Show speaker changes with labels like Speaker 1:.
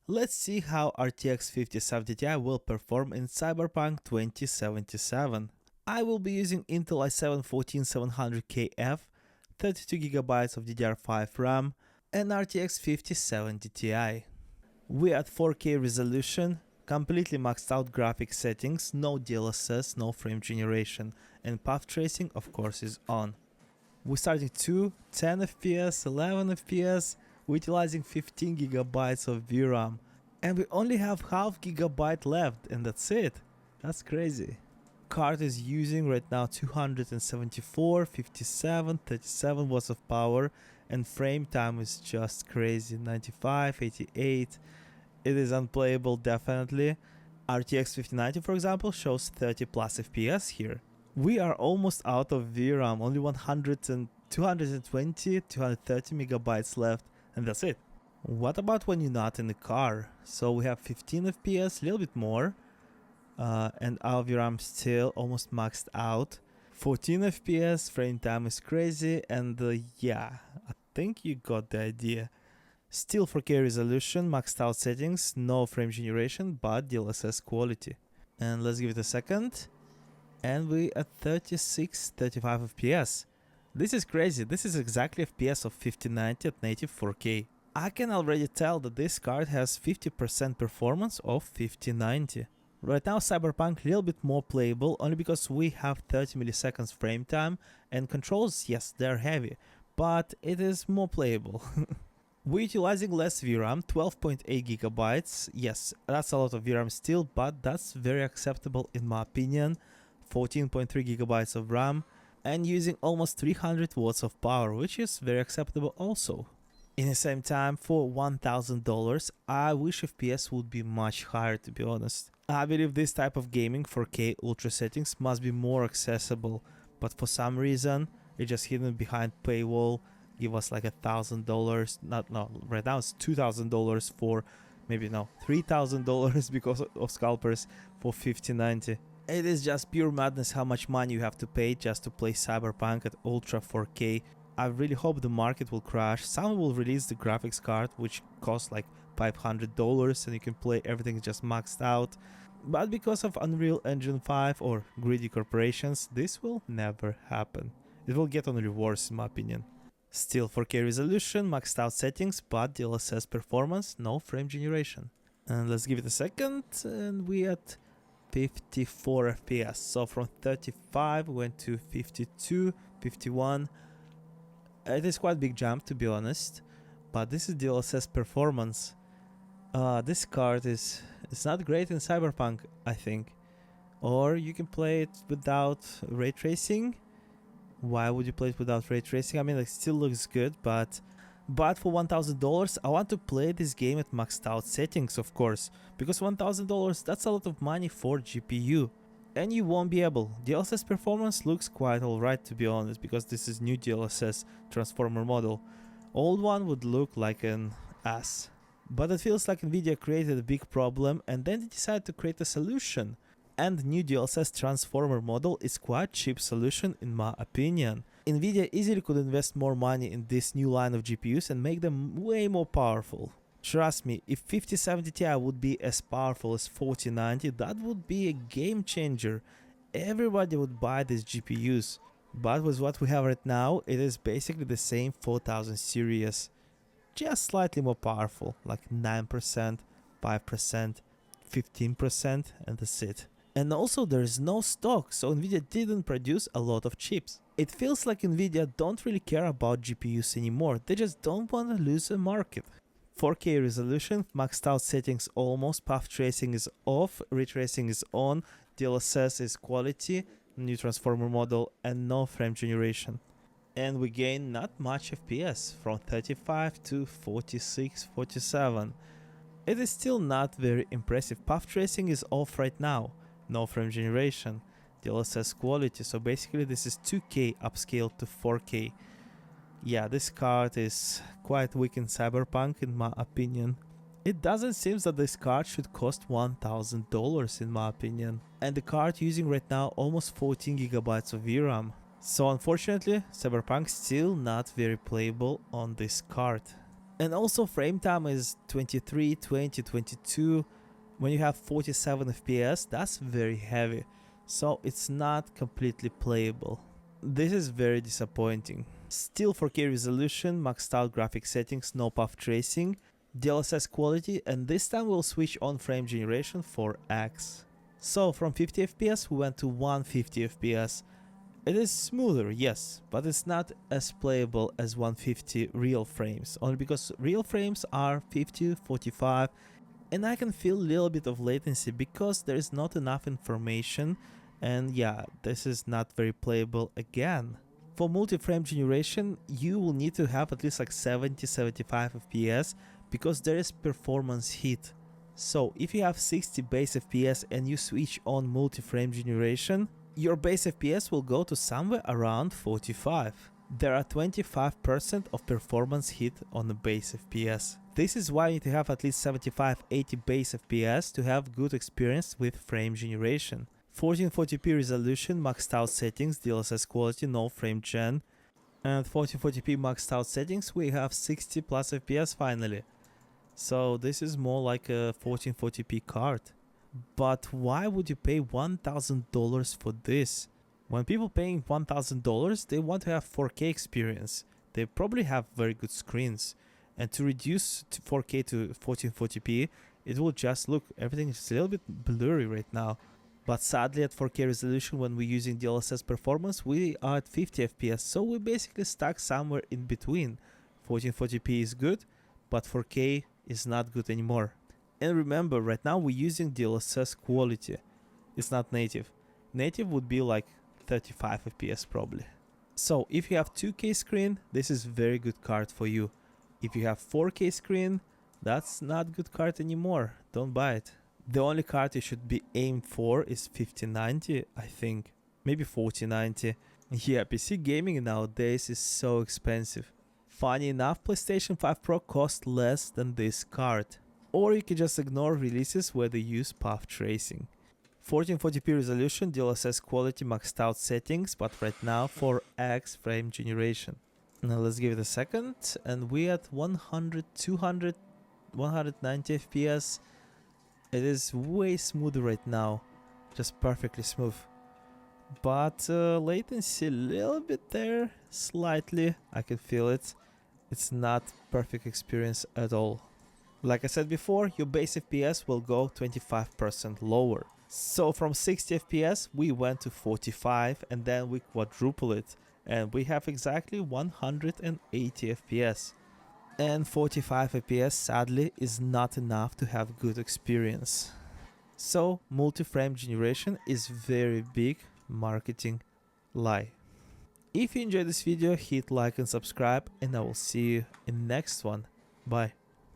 Speaker 1: Let's see how RTX 5070 Ti will perform in Cyberpunk 2077. I will be using Intel i7-14700KF, 32GB of DDR5 RAM, and RTX 5070 Ti. We at 4K resolution, completely maxed out graphics settings, no dlss, no frame generation, and path tracing of course is on. We're starting to 10 FPS, 11 FPS, utilizing 15GB of VRAM, and we only have half gigabyte left, and that's it. That's crazy. Card is using right now 274, 57, 37 watts of power, and frame time is just crazy, 95, 88. It is unplayable definitely. RTX 5090 for example shows 30 plus FPS here. We are almost out of VRAM, only 220, 230 megabytes left, and that's it. What about when you're not in the car? So we have 15 FPS, a little bit more, and our VRAM still almost maxed out. 14 FPS, frame time is crazy, and yeah, I think you got the idea. Still 4K resolution, maxed out settings, no frame generation, but dlss quality. And let's give it a second. And we at 36, 35 FPS. This is crazy, this is exactly FPS of 5090 at native 4K. I can already tell that this card has 50% performance of 5090. Right now Cyberpunk a little bit more playable only because we have 30 milliseconds frame time, and controls, yes, they're heavy, but it is more playable. We're utilizing less VRAM, 12.8 gigabytes. Yes, that's a lot of VRAM still, but that's very acceptable in my opinion. 14.3 gigabytes of RAM and using almost 300 watts of power, which is very acceptable also. In the same time, for $1,000, I wish FPS would be much higher, to be honest. I believe this type of gaming 4K ultra settings must be more accessible, but for some reason it's just hidden behind paywall. Give us like $1,000, right now it's $2,000 for, maybe no, $3,000 because of scalpers for 5090. It is just pure madness how much money you have to pay just to play Cyberpunk at Ultra 4K. I really hope the market will crash. Someone will release the graphics card which costs like $500 and you can play everything just maxed out. But because of Unreal Engine 5 or greedy corporations, this will never happen. It will get only worse in my opinion. Still 4K resolution, maxed out settings, but dlss performance, no frame generation. And let's give it a second, and we at 54 FPS. So from 35 went to 52, 51. It is quite a big jump to be honest, but this is dlss performance. This card is not great in Cyberpunk, I think. Or you can play it without ray tracing. Why would you play it without ray tracing? I mean, it still looks good, but for $1,000, I want to play this game at maxed out settings, of course, because $1,000, that's a lot of money for GPU, and you won't be able. DLSS performance looks quite alright, to be honest, because this is new DLSS transformer model. Old one would look like an ass. But it feels like Nvidia created a big problem and then they decided to create a solution. And new DLSS transformer model is quite cheap solution in my opinion. Nvidia easily could invest more money in this new line of GPUs and make them way more powerful. Trust me, if 5070 Ti would be as powerful as 4090, that would be a game changer. Everybody would buy these GPUs. But with what we have right now, it is basically the same 4000 series. Just slightly more powerful, like 9%, 5%, 15%, and that's it. And also there is no stock, so Nvidia didn't produce a lot of chips. It feels like Nvidia don't really care about GPUs anymore, they just don't want to lose a market. 4K resolution, maxed out settings almost, path tracing is off, ray tracing is on, DLSS is quality, new transformer model, and no frame generation. And we gain not much FPS, from 35 to 46, 47. It is still not very impressive. Path tracing is off right now, no frame generation, DLSS quality, so basically this is 2K upscaled to 4K. Yeah, this card is quite weak in Cyberpunk in my opinion. It doesn't seem that this card should cost $1,000 in my opinion. And the card using right now almost 14 GB of VRAM. So unfortunately, Cyberpunk still not very playable on this card. And also frame time is 23, 20, 22. When you have 47 FPS, that's very heavy. So it's not completely playable. This is very disappointing. Still 4K resolution, maxed out graphic settings, no path tracing, DLSS quality, and this time we'll switch on frame generation for X. So from 50 FPS we went to 150 FPS. It is smoother, yes, but it's not as playable as 150 real frames, only because real frames are 50, 45, and I can feel a little bit of latency because there is not enough information, and yeah, this is not very playable again. For multi-frame generation, you will need to have at least like 70-75 FPS because there is performance hit. So if you have 60 base FPS and you switch on multi-frame generation, your base FPS will go to somewhere around 45. There are 25% of performance hit on the base FPS. This is why you need to have at least 75-80 base FPS to have good experience with frame generation. 1440p resolution, maxed out settings, DLSS quality, no frame gen. And 1440p maxed out settings, we have 60 plus FPS finally. So this is more like a 1440p card. But why would you pay $1,000 for this? When people paying $1,000, they want to have 4K experience. They probably have very good screens. And to reduce 4K to 1440p, it will just look, everything is a little bit blurry right now. But sadly at 4K resolution, when we're using DLSS performance, we are at 50 FPS. So we basically stuck somewhere in between. 1440p is good, but 4K is not good anymore. And remember, right now we're using DLSS quality. It's not native. Native would be like 35 FPS probably. So if you have 2K screen, this is very good card for you. If you have 4K screen, that's not good card anymore. Don't buy it. The only card you should be aimed for is 5090, I think. Maybe 4090. Yeah, PC gaming nowadays is so expensive. Funny enough, PlayStation 5 Pro costs less than this card. Or you can just ignore releases where they use path tracing. 1440p resolution, DLSS quality, maxed out settings, but right now for X frame generation. Now let's give it a second, and we're at 100, 200, 190 FPS. It is way smoother right now, just perfectly smooth. But latency a little bit there, slightly, I can feel it. It's not perfect experience at all. Like I said before, your base FPS will go 25% lower. So from 60 FPS we went to 45 and then we quadruple it. And we have exactly 180 FPS. And 45 FPS sadly is not enough to have good experience. So multi-frame generation is very big marketing lie. If you enjoyed this video, hit like and subscribe, and I will see you in the next one. Bye.